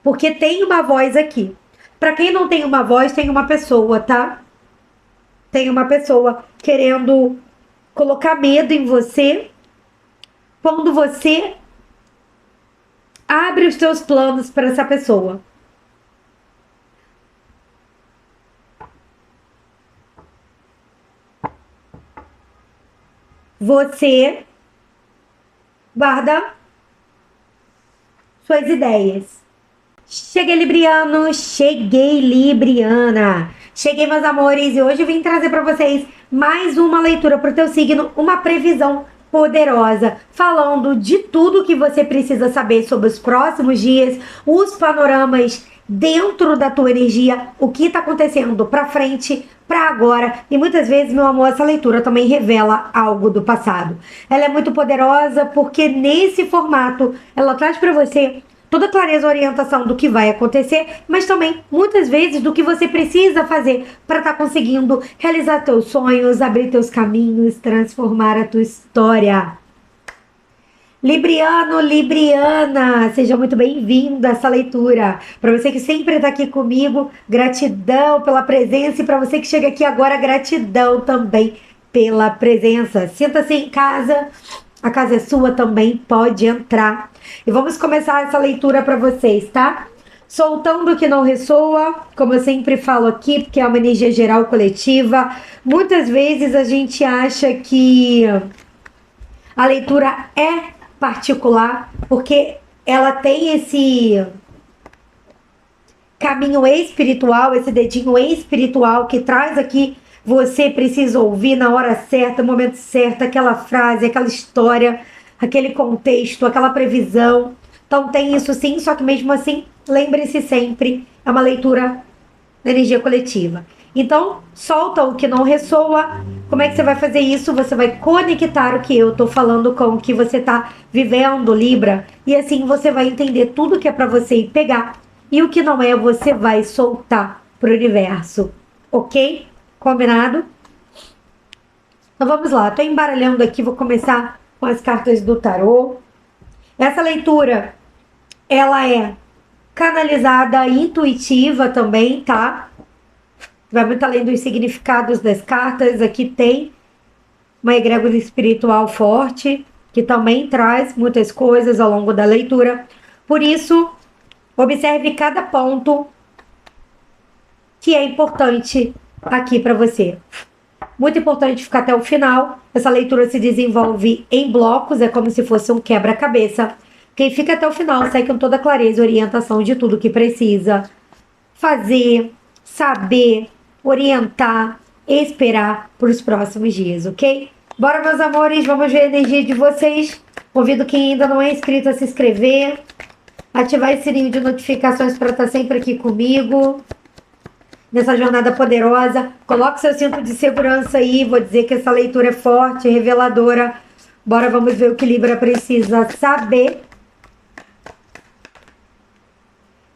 Porque tem uma voz aqui. Para quem não tem uma voz, tem uma pessoa, tá? Tem uma pessoa querendo colocar medo em você quando você abre os seus planos para essa pessoa. Você guarda suas ideias. Cheguei, Libriano! Cheguei, Libriana! Cheguei, meus amores, e hoje eu vim trazer para vocês mais uma leitura para o teu signo, uma previsão poderosa, falando de tudo que você precisa saber sobre os próximos dias, os panoramas dentro da tua energia, o que está acontecendo para frente, para agora. E muitas vezes, meu amor, essa leitura também revela algo do passado. Ela é muito poderosa porque nesse formato ela traz para você toda clareza e orientação do que vai acontecer, mas também muitas vezes do que você precisa fazer para estar conseguindo realizar teus sonhos, abrir teus caminhos, transformar a tua história. Libriano, Libriana, seja muito bem-vindo a essa leitura. Para você que sempre está aqui comigo, gratidão pela presença, e para você que chega aqui agora, gratidão também pela presença. Sinta-se em casa, a casa é sua também, pode entrar. E vamos começar essa leitura para vocês, tá? Soltando o que não ressoa, como eu sempre falo aqui, porque é uma energia geral coletiva. Muitas vezes a gente acha que a leitura é particular, porque ela tem esse caminho espiritual, esse dedinho espiritual que traz aqui. Você precisa ouvir na hora certa, no momento certo, aquela frase, aquela história, aquele contexto, aquela previsão. Então tem isso sim, só que mesmo assim, lembre-se sempre, é uma leitura da energia coletiva. Então, solta o que não ressoa. Como é que você vai fazer isso? Você vai conectar o que eu tô falando com o que você tá vivendo, Libra. E assim você vai entender tudo que é para você ir pegar. E o que não é, você vai soltar pro universo. Ok? Combinado? Então vamos lá. Tô embaralhando aqui, vou começar com as cartas do tarô. Essa leitura, ela é canalizada, intuitiva também, tá? Vai muito além dos significados das cartas. Aqui tem uma egrégora espiritual forte, que também traz muitas coisas ao longo da leitura. Por isso, observe cada ponto que é importante aqui para você. Muito importante ficar até o final. Essa leitura se desenvolve em blocos, é como se fosse um quebra-cabeça. Quem fica até o final sai com toda a clareza e orientação de tudo que precisa fazer, saber, orientar, esperar para os próximos dias, ok? Bora, meus amores, vamos ver a energia de vocês. Convido quem ainda não é inscrito a se inscrever, ativar esse sininho de notificações para estar sempre aqui comigo nessa jornada poderosa. Coloque seu cinto de segurança aí. Vou dizer que essa leitura é forte, reveladora. Bora, vamos ver o que Libra precisa saber.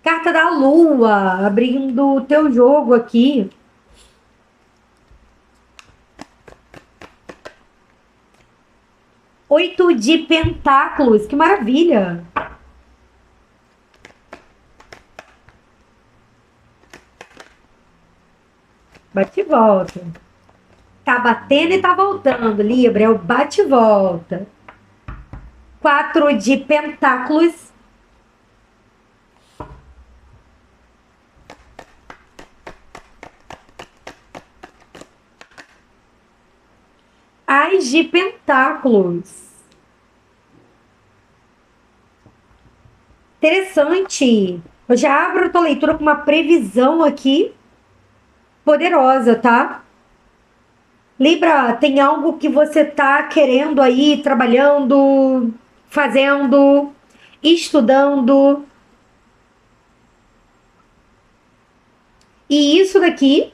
Carta da Lua, abrindo o teu jogo aqui. Oito de Pentáculos, que maravilha! Bate e volta. Tá batendo e tá voltando, Libra, é o bate e volta. Quatro de Pentáculos. Ás de Pentáculos. Interessante. Eu já abro a tua leitura com uma previsão aqui poderosa, tá? Libra, tem algo que você tá querendo aí, trabalhando, fazendo, estudando. E isso daqui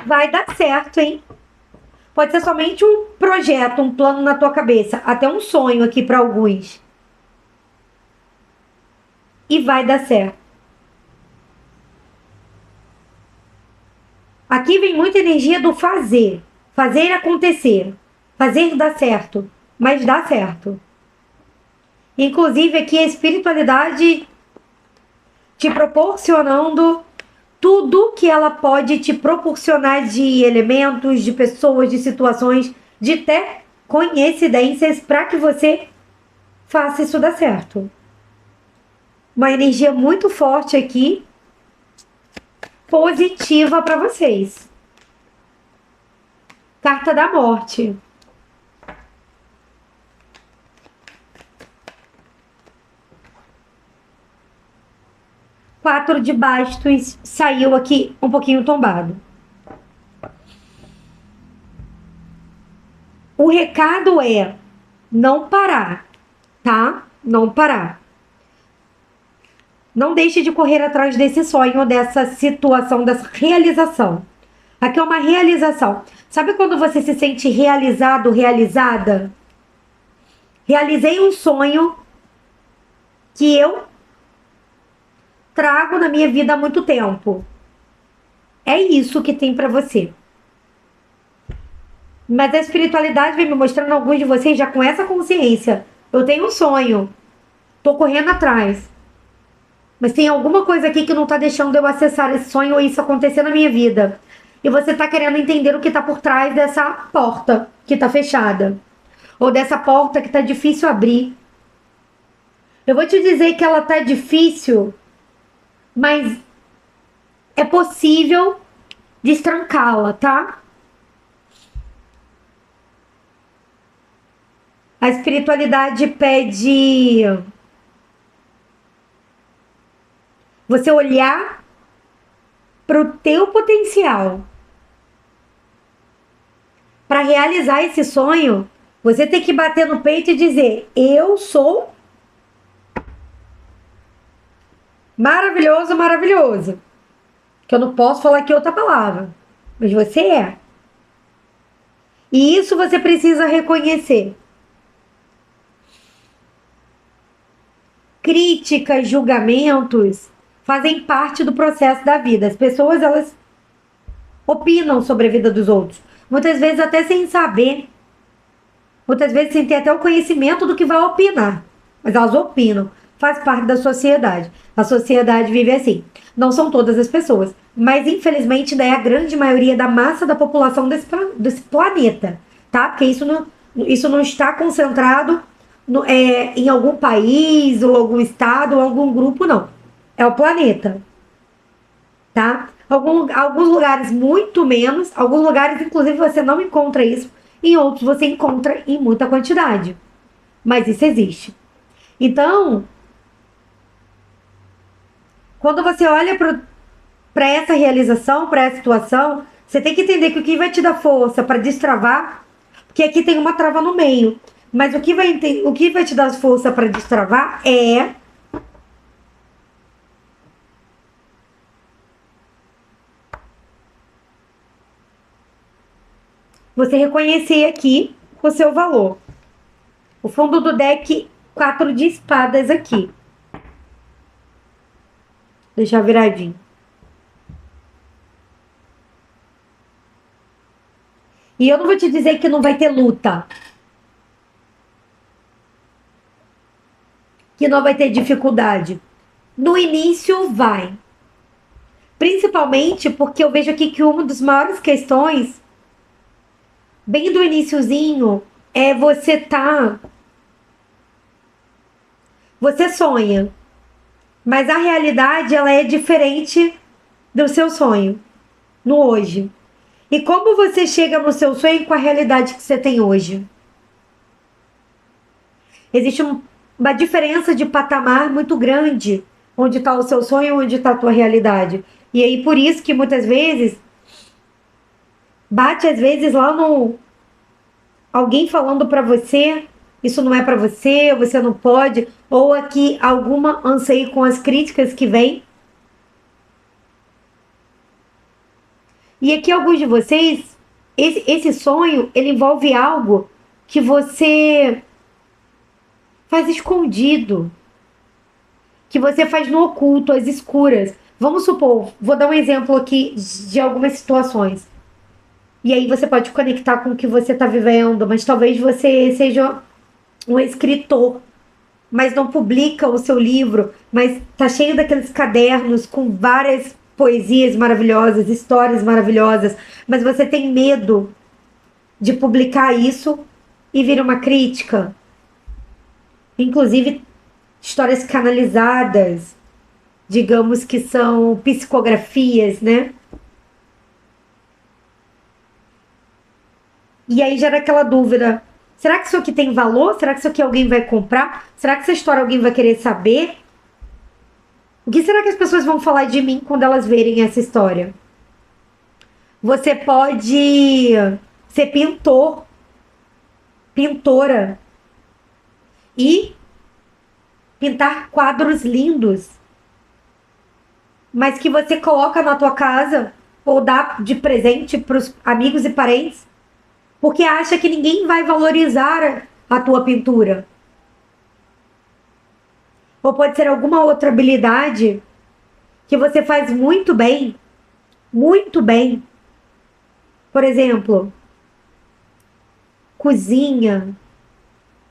vai dar certo, hein? Pode ser somente um projeto, um plano na tua cabeça, até um sonho aqui para alguns. E vai dar certo. Aqui vem muita energia do fazer. Fazer acontecer. Fazer dar certo. Mas dá certo. Inclusive aqui a espiritualidade te proporcionando tudo que ela pode te proporcionar de elementos, de pessoas, de situações, de até coincidências para que você faça isso dar certo. Uma energia muito forte aqui, positiva para vocês. Carta da Morte. Quatro de bastos saiu aqui um pouquinho tombado. O recado é não parar, tá? Não parar. Não deixe de correr atrás desse sonho, dessa situação, dessa realização. Aqui é uma realização. Sabe quando você se sente realizado, realizada? Realizei um sonho que eu trago na minha vida há muito tempo. É isso que tem para você. Mas a espiritualidade vem me mostrando alguns de vocês já com essa consciência. Eu tenho um sonho. Tô correndo atrás. Mas tem alguma coisa aqui que não tá deixando eu acessar esse sonho ou isso acontecer na minha vida. E você tá querendo entender o que tá por trás dessa porta que tá fechada. Ou dessa porta que tá difícil abrir. Eu vou te dizer que ela tá difícil, mas é possível destrancá-la, tá? A espiritualidade pede você olhar para o teu potencial. Para realizar esse sonho, você tem que bater no peito e dizer: eu sou maravilhoso, maravilhoso. Que eu não posso falar aqui outra palavra, mas você é. E isso você precisa reconhecer. Críticas, julgamentos fazem parte do processo da vida. As pessoas, elas opinam sobre a vida dos outros. Muitas vezes até sem saber. Muitas vezes sem ter até o conhecimento do que vai opinar. Mas elas opinam. Faz parte da sociedade. A sociedade vive assim. Não são todas as pessoas. Mas infelizmente ainda é a grande maioria da massa da população desse planeta. Tá? Porque isso não está concentrado em algum país, ou algum estado, ou algum grupo, não. É o planeta. Tá? Alguns lugares muito menos, alguns lugares, inclusive, você não encontra isso, em outros você encontra em muita quantidade. Mas isso existe. Então, quando você olha para essa realização, para essa situação, você tem que entender que o que vai te dar força para destravar, porque aqui tem uma trava no meio. Mas o que vai te dar força para destravar é você reconhecer aqui o seu valor. O fundo do deck, 4 de espadas aqui. Deixar viradinho. E eu não vou te dizer que não vai ter luta. Que não vai ter dificuldade. No início vai. Principalmente porque eu vejo aqui que uma das maiores questões, bem do iniciozinho, é você sonha. Mas a realidade, ela é diferente do seu sonho. No hoje. E como você chega no seu sonho com a realidade que você tem hoje? Existe uma diferença de patamar muito grande, onde está o seu sonho e onde está a tua realidade. E aí por isso que muitas vezes bate às vezes lá no alguém falando para você, isso não é para você, você não pode, ou aqui alguma anseio com as críticas que vem. E aqui alguns de vocês, esse sonho, ele envolve algo que você faz escondido, que você faz no oculto, às escuras. Vamos supor, vou dar um exemplo aqui de algumas situações. E aí você pode conectar com o que você está vivendo, mas talvez você seja um escritor. mas não publica o seu livro, mas tá cheio daqueles cadernos com várias poesias maravilhosas, histórias maravilhosas, mas você tem medo de publicar isso e vir uma crítica, inclusive histórias canalizadas, digamos que são psicografias, né? E aí gera aquela dúvida: será que isso aqui tem valor? Será que isso aqui alguém vai comprar? Será que essa história alguém vai querer saber? O que será que as pessoas vão falar de mim quando elas verem essa história? Você pode ser pintor, pintora e pintar quadros lindos, mas que você coloca na tua casa ou dá de presente para os amigos e parentes, porque acha que ninguém vai valorizar a tua pintura. Ou pode ser alguma outra habilidade que você faz muito bem, muito bem. Por exemplo, cozinha,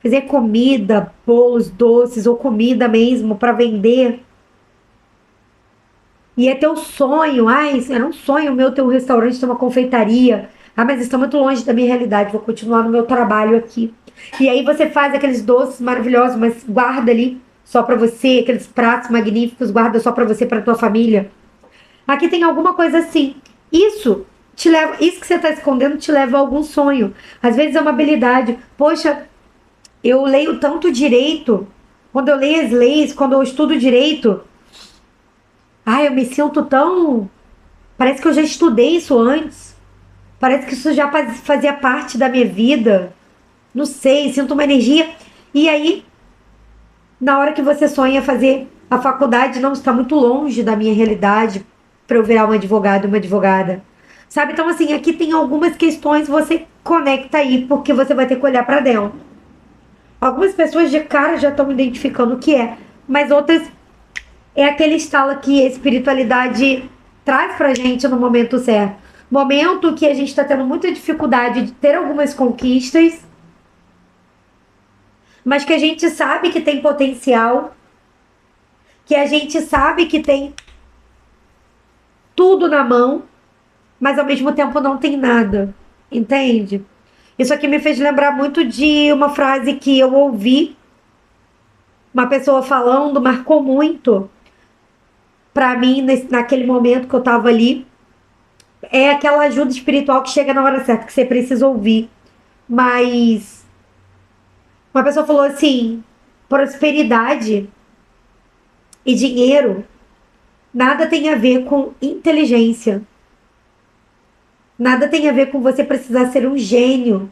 fazer comida, bolos, doces ou comida mesmo para vender. E é teu sonho. Ai, era um sonho meu ter um restaurante, ter uma confeitaria. Ah, mas está muito longe da minha realidade. Vou continuar no meu trabalho aqui. E aí você faz aqueles doces maravilhosos, mas guarda ali só para você, aqueles pratos magníficos, guarda só para você, para tua família. Aqui tem alguma coisa assim. Isso te leva, isso que você está escondendo te leva a algum sonho. Às vezes é uma habilidade. Poxa, eu leio tanto direito. Quando eu leio as leis, quando eu estudo direito, ai, eu me sinto tão. Parece que eu já estudei isso antes. Parece que isso já fazia parte da minha vida. Não sei, sinto uma energia. E aí, na hora que você sonha fazer a faculdade, não está muito longe da minha realidade para eu virar um advogado e uma advogada. Sabe? Então, assim, aqui tem algumas questões, você conecta aí, porque você vai ter que olhar para dentro. Algumas pessoas de cara já estão identificando o que é, mas outras é aquele estalo que a espiritualidade traz pra gente no momento certo. Momento que a gente está tendo muita dificuldade de ter algumas conquistas, mas que a gente sabe que tem potencial, que a gente sabe que tem tudo na mão, mas ao mesmo tempo não tem nada, entende? Isso aqui me fez lembrar muito de uma frase que eu ouvi uma pessoa falando, marcou muito pra mim naquele momento que eu tava ali. É aquela ajuda espiritual que chega na hora certa, que você precisa ouvir. Mas uma pessoa falou assim: prosperidade e dinheiro nada tem a ver com inteligência. Nada tem a ver com você precisar ser um gênio,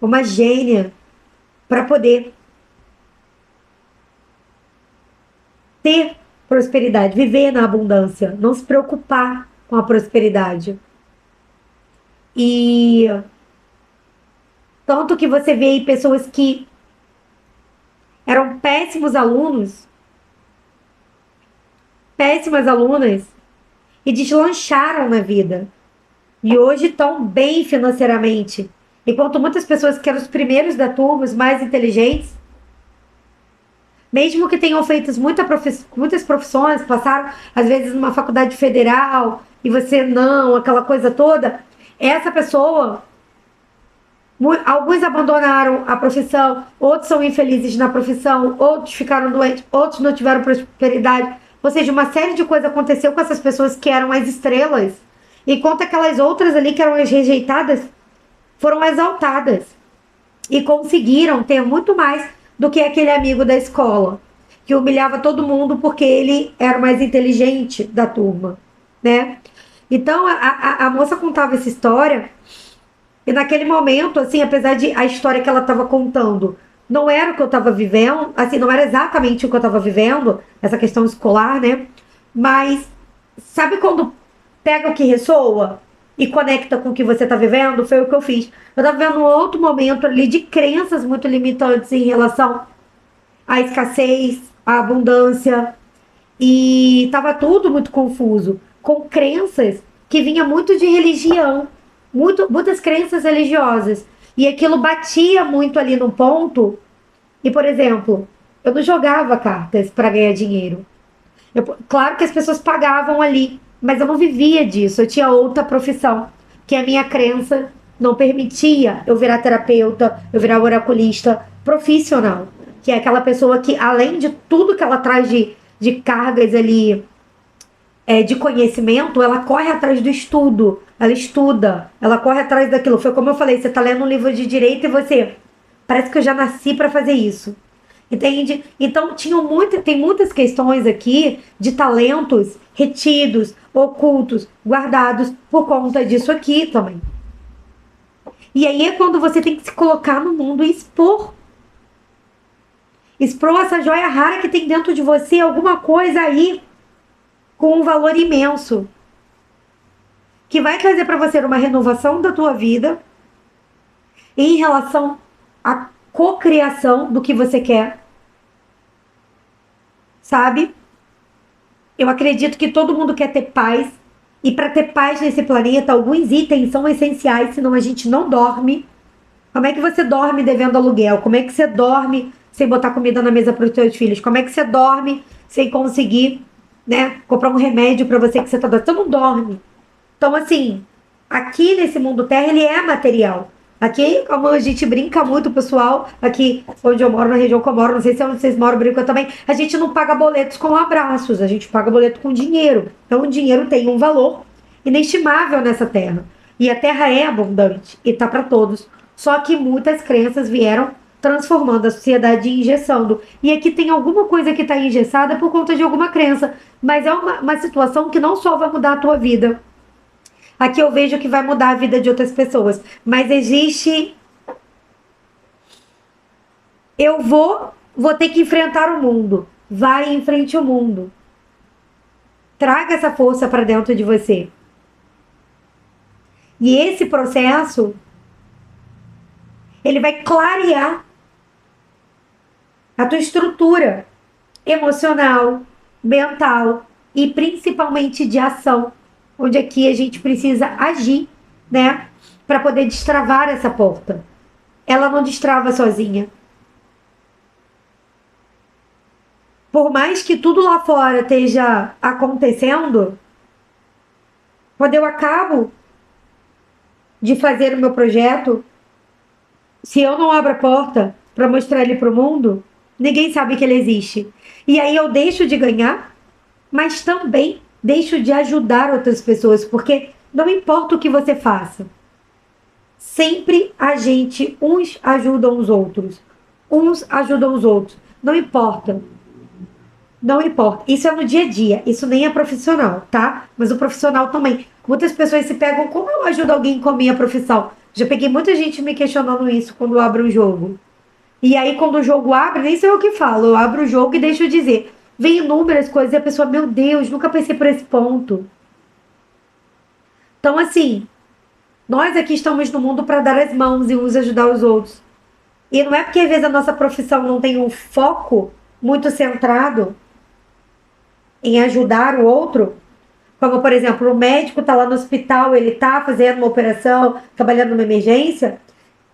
uma gênia, para poder ter prosperidade, viver na abundância, não se preocupar com a prosperidade. E tanto que você vê aí pessoas que eram péssimos alunos, péssimas alunas, e deslancharam na vida. E hoje estão bem financeiramente. Enquanto muitas pessoas que eram os primeiros da turma, os mais inteligentes, mesmo que tenham feito muitas profissões, passaram às vezes numa faculdade federal e você não, aquela coisa toda, essa pessoa, alguns abandonaram a profissão, outros são infelizes na profissão, outros ficaram doentes, outros não tiveram prosperidade. Ou seja, uma série de coisas aconteceu com essas pessoas que eram as estrelas, enquanto aquelas outras ali que eram as rejeitadas foram exaltadas e conseguiram ter muito mais do que aquele amigo da escola que humilhava todo mundo porque ele era o mais inteligente da turma, né? Então a moça contava essa história e naquele momento, assim, apesar de a história que ela estava contando não era o que eu estava vivendo, assim, não era exatamente o que eu estava vivendo, essa questão escolar, né? Mas sabe quando pega o que ressoa e conecta com o que você está vivendo? Foi o que eu fiz. Eu estava vivendo um outro momento ali de crenças muito limitantes em relação à escassez, à abundância, e estava tudo muito confuso, com crenças que vinha muito de religião, muitas crenças religiosas, e aquilo batia muito ali no ponto. E, por exemplo, Eu não jogava cartas para ganhar dinheiro. Claro que as pessoas pagavam ali, mas eu não vivia disso. Eu tinha outra profissão, que a minha crença não permitia eu virar terapeuta, eu virar oraculista profissional, que é aquela pessoa que, além de tudo que ela traz de cargas ali, de conhecimento, ela corre atrás do estudo, ela estuda, ela corre atrás daquilo. Foi como eu falei, você está lendo um livro de direito e você, parece que eu já nasci para fazer isso. Entende? Então, tem muitas questões aqui de talentos retidos, ocultos, guardados por conta disso aqui também. E aí é quando você tem que se colocar no mundo e expor. Expor essa joia rara que tem dentro de você, alguma coisa aí com um valor imenso. Que vai trazer para você uma renovação da tua vida em relação à cocriação do que você quer. Sabe? Eu acredito que todo mundo quer ter paz. E para ter paz nesse planeta, alguns itens são essenciais, senão a gente não dorme. Como é que você dorme devendo aluguel? Como é que você dorme sem botar comida na mesa para os seus filhos? Como é que você dorme sem conseguir, né, comprar um remédio para você que você está doente? Você não dorme. Então, assim, aqui nesse mundo terra, ele é material. Aqui, como a gente brinca muito, pessoal, aqui onde eu moro, na região que eu moro, não sei se onde vocês moram, brinca também, a gente não paga boletos com abraços, a gente paga boleto com dinheiro. Então, o dinheiro tem um valor inestimável nessa terra. E a terra é abundante e tá para todos. Só que muitas crenças vieram transformando a sociedade e engessando. E aqui tem alguma coisa que está engessada por conta de alguma crença. Mas é uma situação que não só vai mudar a tua vida. Aqui eu vejo que vai mudar a vida de outras pessoas. Mas existe... Eu vou ter que enfrentar o mundo. Vai em frente ao mundo. Traga essa força para dentro de você. E esse processo, ele vai clarear a tua estrutura emocional, mental e principalmente de ação. Onde aqui a gente precisa agir, né? Para poder destravar essa porta. Ela não destrava sozinha. Por mais que tudo lá fora esteja acontecendo, quando eu acabo de fazer o meu projeto, se eu não abro a porta para mostrar ele para o mundo, ninguém sabe que ele existe. E aí eu deixo de ganhar, mas também deixo de ajudar outras pessoas, porque não importa o que você faça, sempre a gente, uns ajudam os outros, uns ajudam os outros, não importa. Não importa. Isso é no dia a dia. Isso nem é profissional, tá? Mas o profissional também. Muitas pessoas se pegam, como eu ajudo alguém com a minha profissão? Já peguei muita gente me questionando isso quando eu abro um jogo. E aí, quando o jogo abre, nem sei o que falo. Eu abro o jogo e deixo eu dizer. Vem inúmeras coisas e a pessoa, meu Deus, nunca pensei por esse ponto. Então, assim, nós aqui estamos no mundo para dar as mãos e uns ajudar os outros. E não é porque às vezes a nossa profissão não tem um foco muito centrado em ajudar o outro, como por exemplo, o médico está lá no hospital, ele está fazendo uma operação, trabalhando numa emergência,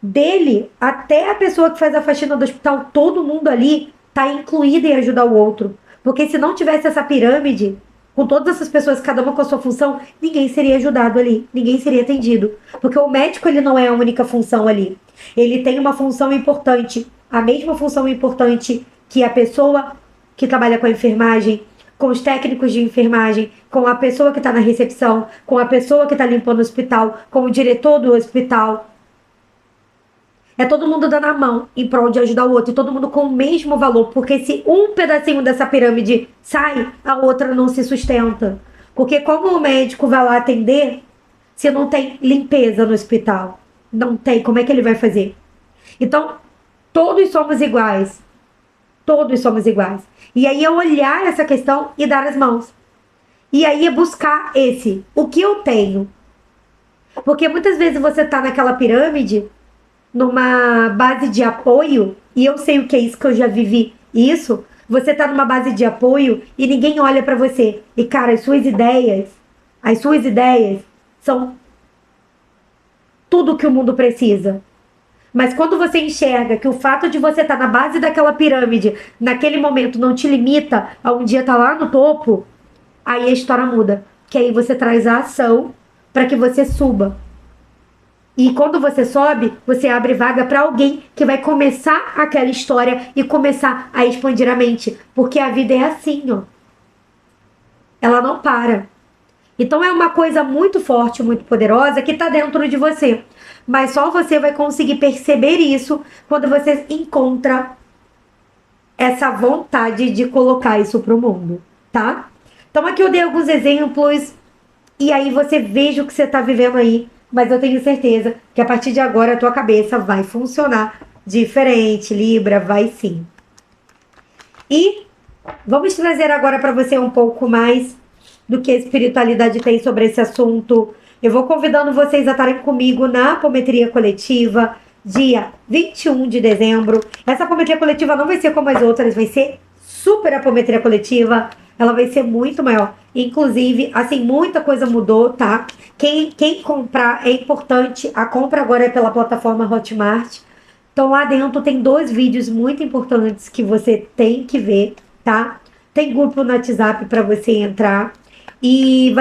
dele até a pessoa que faz a faxina do hospital, todo mundo ali está incluído em ajudar o outro. Porque se não tivesse essa pirâmide, com todas essas pessoas, cada uma com a sua função, ninguém seria ajudado ali, ninguém seria atendido. Porque o médico, ele não é a única função ali. Ele tem uma função importante, a mesma função importante que a pessoa que trabalha com a enfermagem, com os técnicos de enfermagem, com a pessoa que está na recepção, com a pessoa que está limpando o hospital, com o diretor do hospital. É todo mundo dando a mão em prol de ajudar o outro, e todo mundo com o mesmo valor, porque se um pedacinho dessa pirâmide sai, a outra não se sustenta. Porque como o médico vai lá atender, se não tem limpeza no hospital, não tem, como é que ele vai fazer? Então, todos somos iguais. Todos somos iguais. E aí é olhar essa questão e dar as mãos. E aí é buscar o que eu tenho. Porque muitas vezes você tá naquela pirâmide, numa base de apoio, e eu sei o que é isso, que eu já vivi isso, você tá numa base de apoio e ninguém olha pra você. E cara, as suas ideias são tudo que o mundo precisa. Mas quando você enxerga que o fato de você estar na base daquela pirâmide, naquele momento, não te limita a um dia estar lá no topo, aí a história muda. Que aí você traz a ação para que você suba. E quando você sobe, você abre vaga para alguém que vai começar aquela história e começar a expandir a mente. Porque a vida é assim, ó. Ela não para. Então é uma coisa muito forte, muito poderosa que está dentro de você. Mas só você vai conseguir perceber isso quando você encontra essa vontade de colocar isso pro mundo, tá? Então aqui eu dei alguns exemplos e aí você veja o que você está vivendo aí. Mas eu tenho certeza que a partir de agora a tua cabeça vai funcionar diferente, Libra, vai sim. E vamos trazer agora para você um pouco mais do que a espiritualidade tem sobre esse assunto. Eu vou convidando vocês a estarem comigo na apometria coletiva, dia 21 de dezembro. Essa apometria coletiva não vai ser como as outras, vai ser super apometria coletiva. Ela vai ser muito maior. Inclusive, assim, muita coisa mudou, tá? Quem comprar é importante. A compra agora é pela plataforma Hotmart. Então lá dentro tem 2 vídeos muito importantes que você tem que ver, tá? Tem grupo no WhatsApp para você entrar. E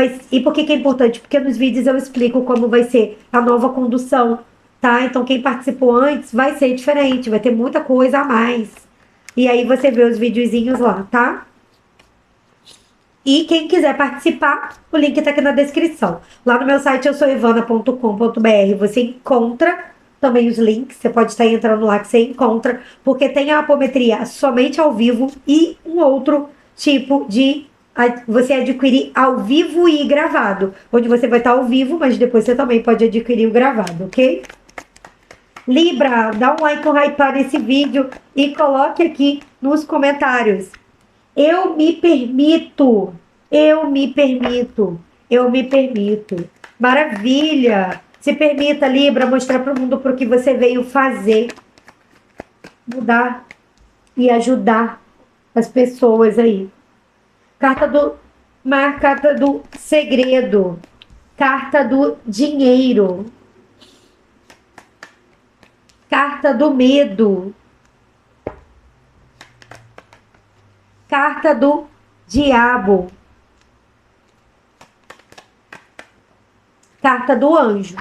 por que que é importante? Porque nos vídeos eu explico como vai ser a nova condução, tá? Então quem participou antes vai ser diferente, vai ter muita coisa a mais. E aí você vê os videozinhos lá, tá? E quem quiser participar, o link tá aqui na descrição. Lá no meu site eu sou ivana.com.br. Você encontra também os links, você pode estar entrando lá que você encontra, porque tem a apometria somente ao vivo e um outro tipo de você adquirir ao vivo e gravado, onde você vai estar ao vivo, mas depois você também pode adquirir o gravado, ok? Libra, dá um like, um hype nesse vídeo e coloque aqui nos comentários. Eu me permito, eu me permito, eu me permito. Maravilha! Se permita, Libra, mostrar para o mundo para o que você veio fazer, mudar e ajudar as pessoas aí. Carta do segredo, carta do dinheiro, carta do medo, carta do diabo, carta do anjo.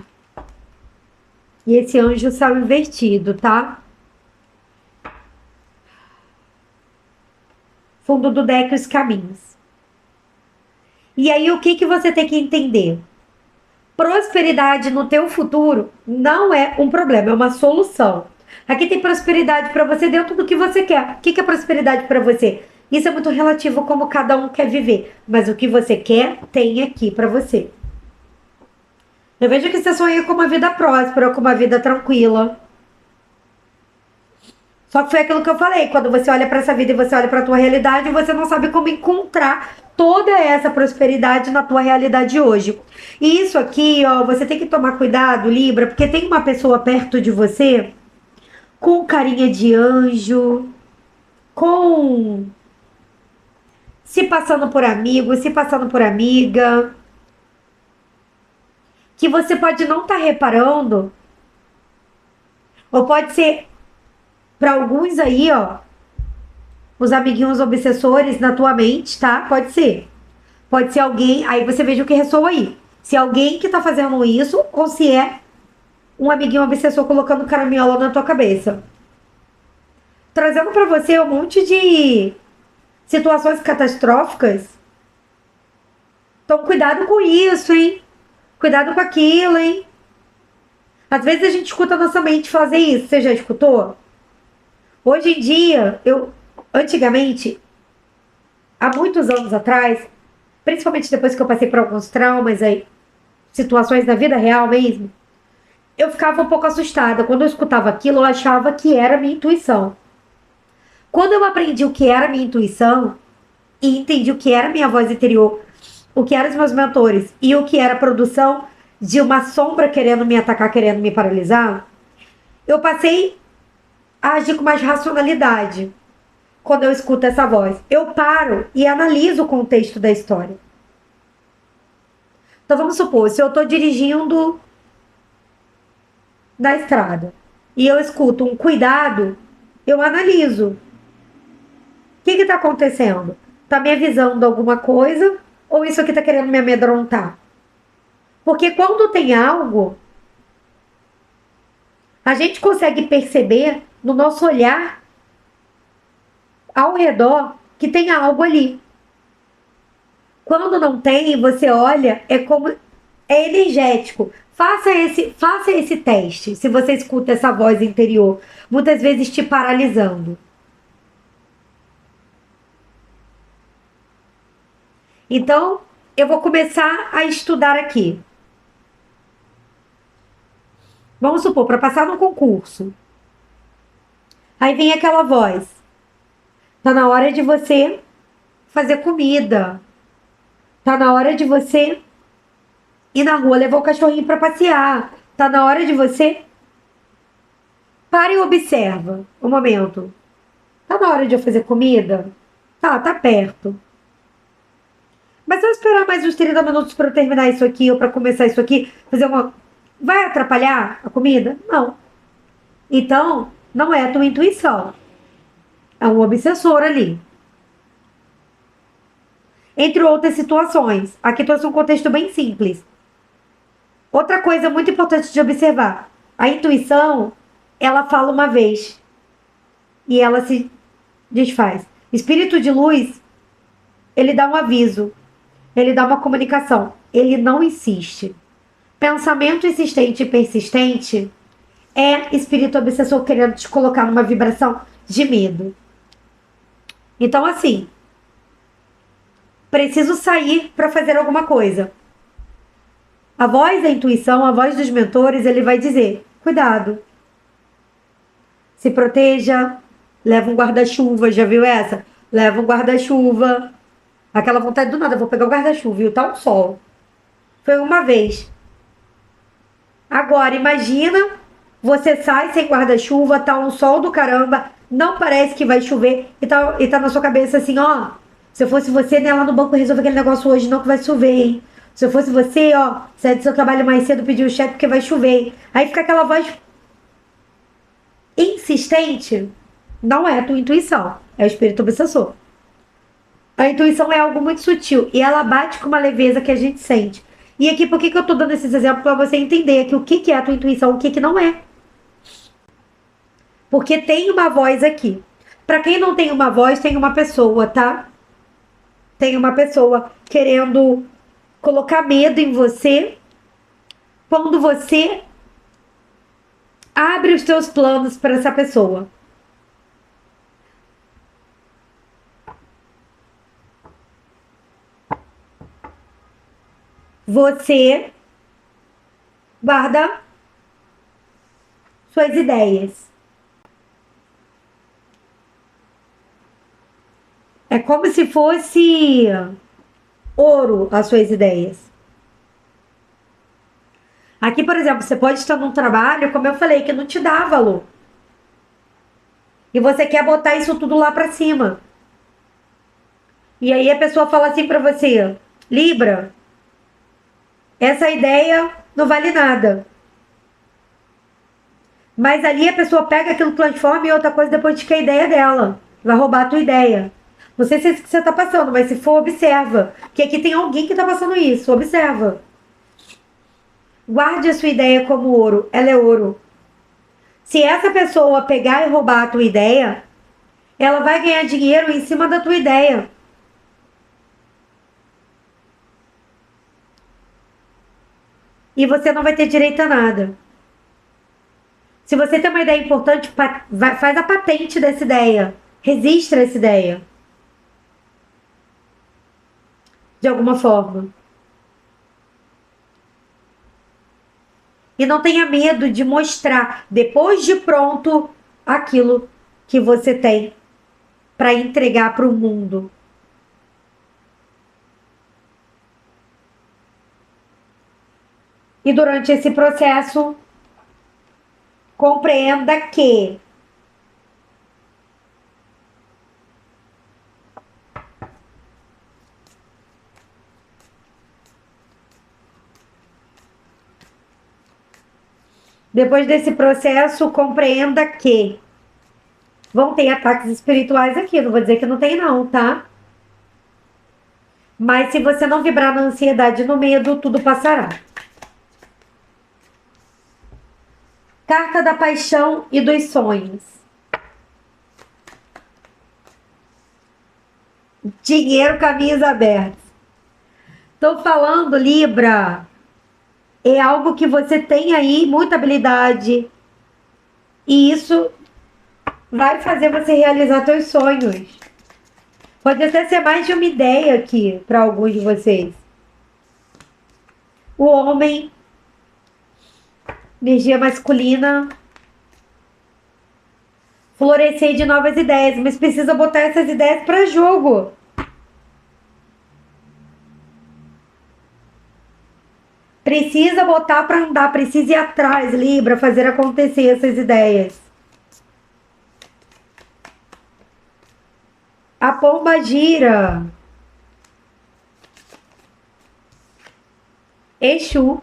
E esse anjo saiu invertido, tá? Fundo do deck, os caminhos. E aí, o que você tem que entender? Prosperidade no teu futuro não é um problema, é uma solução. Aqui tem prosperidade para você dentro do que você quer. O que é prosperidade para você? Isso é muito relativo como cada um quer viver. Mas o que você quer, tem aqui para você. Eu vejo que você sonha com uma vida próspera, com uma vida tranquila. Só que foi aquilo que eu falei. Quando você olha para essa vida e você olha para a tua realidade, você não sabe como encontrar toda essa prosperidade na tua realidade hoje. E isso aqui, ó, você tem que tomar cuidado, Libra, porque tem uma pessoa perto de você com carinha de anjo, com se passando por amigo, se passando por amiga, que você pode não estar reparando, ou pode ser para alguns aí, ó, os amiguinhos obsessores na tua mente, tá? Pode ser. Pode ser alguém, aí você veja o que ressoa aí. Se é alguém que tá fazendo isso, ou se é um amiguinho obsessor colocando caraminhola na tua cabeça. Trazendo pra você um monte de situações catastróficas. Então, cuidado com isso, hein? Cuidado com aquilo, hein? Às vezes a gente escuta a nossa mente fazer isso. Você já escutou? Hoje em dia, antigamente, há muitos anos atrás, principalmente depois que eu passei por alguns traumas aí, situações da vida real mesmo, eu ficava um pouco assustada. Quando eu escutava aquilo, eu achava que era minha intuição. Quando eu aprendi o que era minha intuição e entendi o que era minha voz interior, o que eram os meus mentores e o que era a produção de uma sombra querendo me atacar, querendo me paralisar, eu passei a agir com mais racionalidade. Quando eu escuto essa voz, eu paro e analiso o contexto da história. Então vamos supor, se eu estou dirigindo na estrada e eu escuto um cuidado, eu analiso. O que está acontecendo? Está me avisando alguma coisa ou isso aqui está querendo me amedrontar? Porque quando tem algo, a gente consegue perceber no nosso olhar ao redor que tem algo ali. Quando não tem, você olha, é como é energético. Faça esse teste. Se você escuta essa voz interior, muitas vezes te paralisando. Então, eu vou começar a estudar aqui. Vamos supor, para passar no concurso. Aí vem aquela voz. Tá na hora de você fazer comida. Tá na hora de você ir na rua levar o cachorrinho para passear. Tá na hora de você. Para e observa um momento. Tá na hora de eu fazer comida? Tá perto. Mas se eu esperar mais uns 30 minutos para eu terminar isso aqui ou para começar isso aqui, fazer uma. Vai atrapalhar a comida? Não. Então, não é a tua intuição. É um obsessor ali. Entre outras situações. Aqui trouxe um contexto bem simples. Outra coisa muito importante de observar: a intuição, ela fala uma vez e ela se desfaz. Espírito de luz, ele dá um aviso, ele dá uma comunicação, ele não insiste. Pensamento insistente e persistente é espírito obsessor querendo te colocar numa vibração de medo. Então, assim, preciso sair para fazer alguma coisa. A voz da intuição, a voz dos mentores, ele vai dizer: cuidado, se proteja, leva um guarda-chuva, já viu essa? Leva um guarda-chuva. Aquela vontade do nada, vou pegar o guarda-chuva, viu? Tá um sol. Foi uma vez. Agora, imagina, você sai sem guarda-chuva, tá um sol do caramba, não parece que vai chover, e tá na sua cabeça assim, ó, se eu fosse você, né, lá no banco resolver aquele negócio hoje, não que vai chover, hein? Se eu fosse você, ó, sai do seu trabalho mais cedo, pedir o cheque porque vai chover. Aí fica aquela voz insistente, não é a tua intuição, é o espírito obsessor. A intuição é algo muito sutil e ela bate com uma leveza que a gente sente. E aqui, por que eu tô dando esses exemplos para você entender que o que é a tua intuição, o que não é? Porque tem uma voz aqui. Para quem não tem uma voz, tem uma pessoa, tá? Tem uma pessoa querendo colocar medo em você quando você abre os seus planos para essa pessoa. Você guarda suas ideias. É como se fosse ouro as suas ideias. Aqui, por exemplo, você pode estar num trabalho, como eu falei, que não te dá valor. E você quer botar isso tudo lá pra cima. E aí a pessoa fala assim pra você: Libra, essa ideia não vale nada. Mas ali a pessoa pega aquilo, transforma em outra coisa, depois diz que é a ideia dela. Vai roubar a tua ideia. Não sei se é isso que você tá passando, mas se for, observa. Que aqui tem alguém que tá passando isso. Observa. Guarde a sua ideia como ouro. Ela é ouro. Se essa pessoa pegar e roubar a tua ideia, ela vai ganhar dinheiro em cima da tua ideia. E você não vai ter direito a nada. Se você tem uma ideia importante, faz a patente dessa ideia. Registra essa ideia. De alguma forma. E não tenha medo de mostrar, depois de pronto, aquilo que você tem para entregar para o mundo. E durante esse processo, compreenda que Depois desse processo, compreenda que vão ter ataques espirituais aqui. Não vou dizer que não tem, não, tá? Mas se você não vibrar na ansiedade e no medo, tudo passará. Carta da paixão e dos sonhos. Dinheiro, caminhos abertos. Tô falando, Libra, é algo que você tem aí muita habilidade. E isso vai fazer você realizar seus sonhos. Pode até ser mais de uma ideia aqui para alguns de vocês. O homem, energia masculina, florescer de novas ideias, mas precisa botar essas ideias para jogo. Precisa botar para andar, precisa ir atrás, Libra, fazer acontecer essas ideias. A pomba gira. Exu.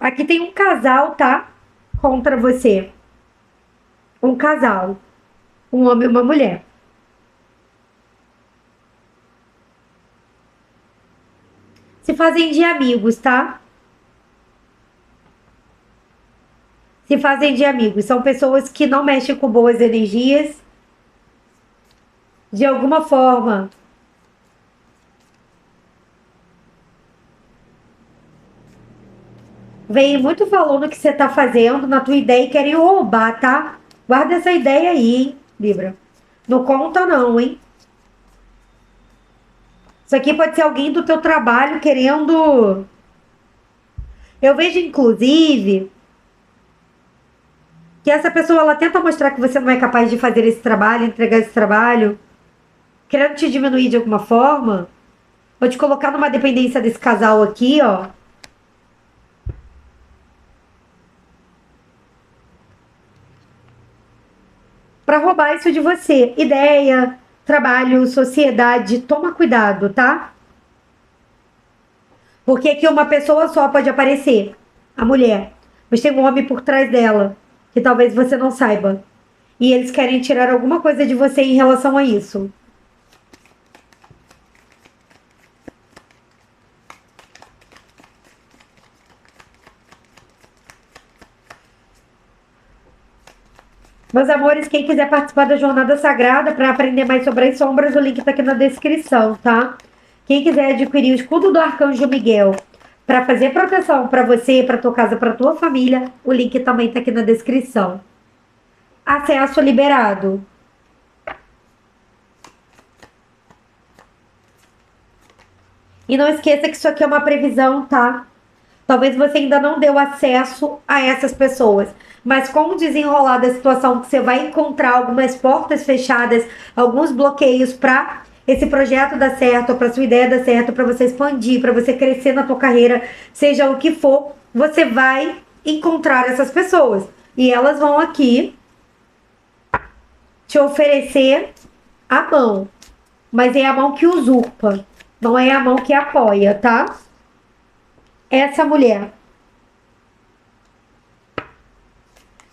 Aqui tem um casal, tá? Contra você. Um casal. Um homem e uma mulher. Se fazem de amigos, tá? Se fazem de amigos. São pessoas que não mexem com boas energias. De alguma forma. Vem muito valor no que você tá fazendo, na tua ideia e querem roubar, tá? Guarda essa ideia aí, hein, Libra. Não conta não, hein? Isso aqui pode ser alguém do teu trabalho querendo... Eu vejo, inclusive, que essa pessoa, ela tenta mostrar que você não é capaz de fazer esse trabalho, entregar esse trabalho, querendo te diminuir de alguma forma. Vou te colocar numa dependência desse casal aqui, ó. Para roubar isso de você. Ideia, trabalho, sociedade. Toma cuidado, tá? Porque aqui uma pessoa só pode aparecer. A mulher. Mas tem um homem por trás dela. Que talvez você não saiba. E eles querem tirar alguma coisa de você em relação a isso. Meus amores, quem quiser participar da Jornada Sagrada para aprender mais sobre as sombras, o link tá aqui na descrição, tá? Quem quiser adquirir o escudo do Arcanjo Miguel para fazer proteção para você, para tua casa, para tua família, o link também tá aqui na descrição. Acesso liberado. E não esqueça que isso aqui é uma previsão, tá? Talvez você ainda não deu acesso a essas pessoas. Mas com o desenrolar da situação, que você vai encontrar algumas portas fechadas, alguns bloqueios para esse projeto dar certo, para sua ideia dar certo, para você expandir, para você crescer na tua carreira, seja o que for, você vai encontrar essas pessoas. E elas vão aqui te oferecer a mão. Mas é a mão que usurpa, não é a mão que apoia, tá? Essa mulher.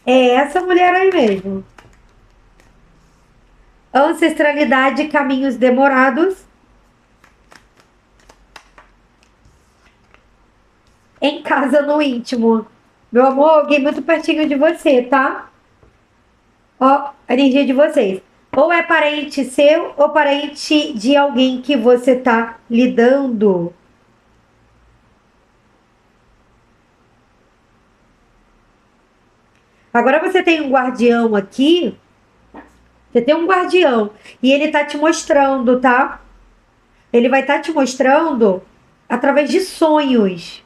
É essa mulher aí mesmo. Ancestralidade, caminhos demorados. Em casa, no íntimo. Meu amor, alguém muito pertinho de você, tá? Ó, a energia de vocês. Ou é parente seu, ou parente de alguém que você tá lidando. Agora você tem um guardião aqui. Você tem um guardião. E ele tá te mostrando, tá? Ele vai estar te mostrando através de sonhos.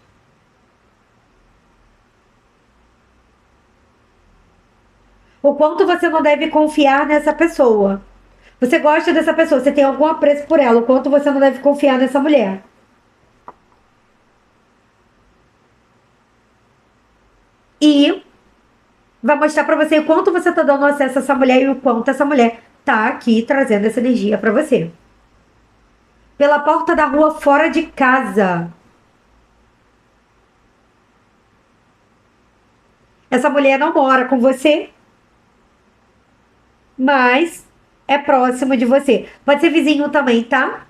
O quanto você não deve confiar nessa pessoa. Você gosta dessa pessoa, você tem algum apreço por ela. O quanto você não deve confiar nessa mulher. E vai mostrar pra você o quanto você tá dando acesso a essa mulher e o quanto essa mulher tá aqui trazendo essa energia pra você. Pela porta da rua, fora de casa. Essa mulher não mora com você, mas é próximo de você. Pode ser vizinho também, tá?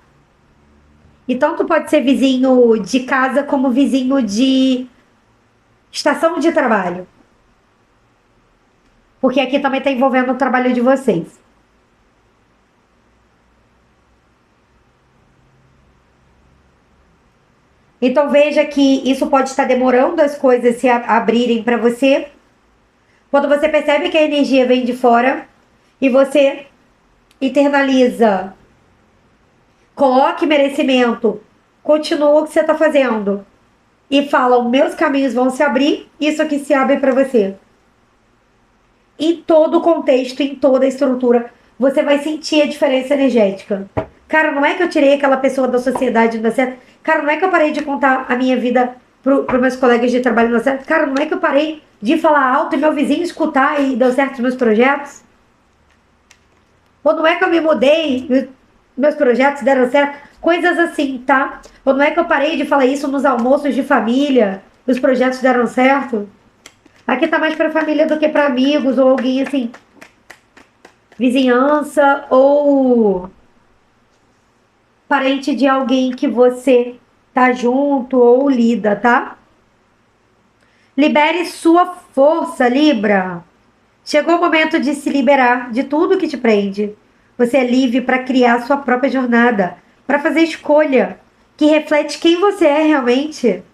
Então, tu pode ser vizinho de casa como vizinho de estação de trabalho. Porque aqui também está envolvendo o trabalho de vocês. Então veja que isso pode estar demorando as coisas se abrirem para você. Quando você percebe que a energia vem de fora e você internaliza, coloque merecimento, continua o que você está fazendo e fala: os meus caminhos vão se abrir, isso aqui se abre para você. Em todo o contexto, em toda a estrutura, você vai sentir a diferença energética. Cara, não é que eu tirei aquela pessoa da sociedade não dá certo. Cara, não é que eu parei de contar a minha vida para meus colegas de trabalho não dá certo. Cara, não é que eu parei de falar alto e meu vizinho escutar e deu certo os meus projetos. Ou não é que eu me mudei e meus projetos deram certo. Coisas assim, tá? Ou não é que eu parei de falar isso nos almoços de família e os projetos deram certo. Aqui tá mais pra família do que pra amigos ou alguém assim, vizinhança ou parente de alguém que você tá junto ou lida, tá? Libere sua força, Libra. Chegou o momento de se liberar de tudo que te prende. Você é livre para criar sua própria jornada, para fazer escolha que reflete quem você é realmente.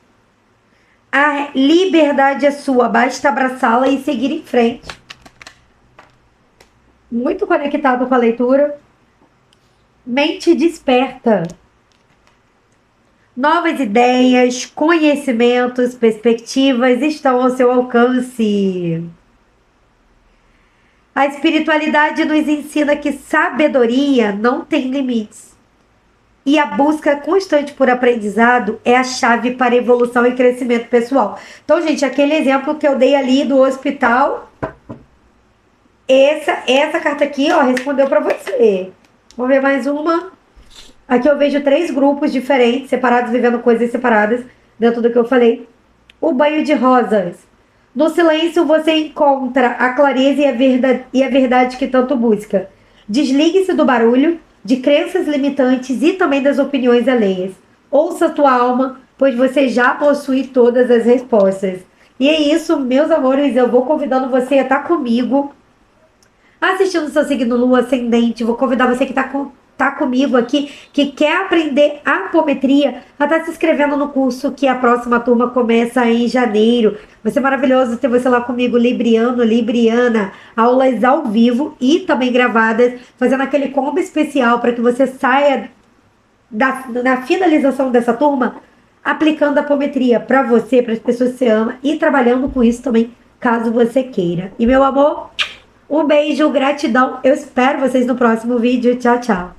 A liberdade é sua, basta abraçá-la e seguir em frente. Muito conectado com a leitura. Mente desperta. Novas ideias, conhecimentos, perspectivas estão ao seu alcance. A espiritualidade nos ensina que sabedoria não tem limites. E a busca constante por aprendizado é a chave para evolução e crescimento pessoal. Então, gente, aquele exemplo que eu dei ali do hospital, essa carta aqui, ó, respondeu para você. Vamos ver mais uma. Aqui eu vejo 3 grupos diferentes, separados, vivendo coisas separadas, dentro do que eu falei. O banho de rosas. No silêncio você encontra a clareza e a verdade que tanto busca. Desligue-se do barulho, de crenças limitantes e também das opiniões alheias. Ouça a tua alma, pois você já possui todas as respostas. E é isso, meus amores, eu vou convidando você a estar comigo, assistindo seu signo Lua Ascendente. Vou convidar você que tá comigo aqui, que quer aprender apometria, a estar se inscrevendo no curso que a próxima turma começa em janeiro. Vai ser maravilhoso ter você lá comigo, Libriano, Libriana, aulas ao vivo e também gravadas, fazendo aquele combo especial para que você saia na finalização dessa turma aplicando a apometria para você, para as pessoas que você ama e trabalhando com isso também, caso você queira. E meu amor, um beijo, gratidão. Eu espero vocês no próximo vídeo. Tchau, tchau.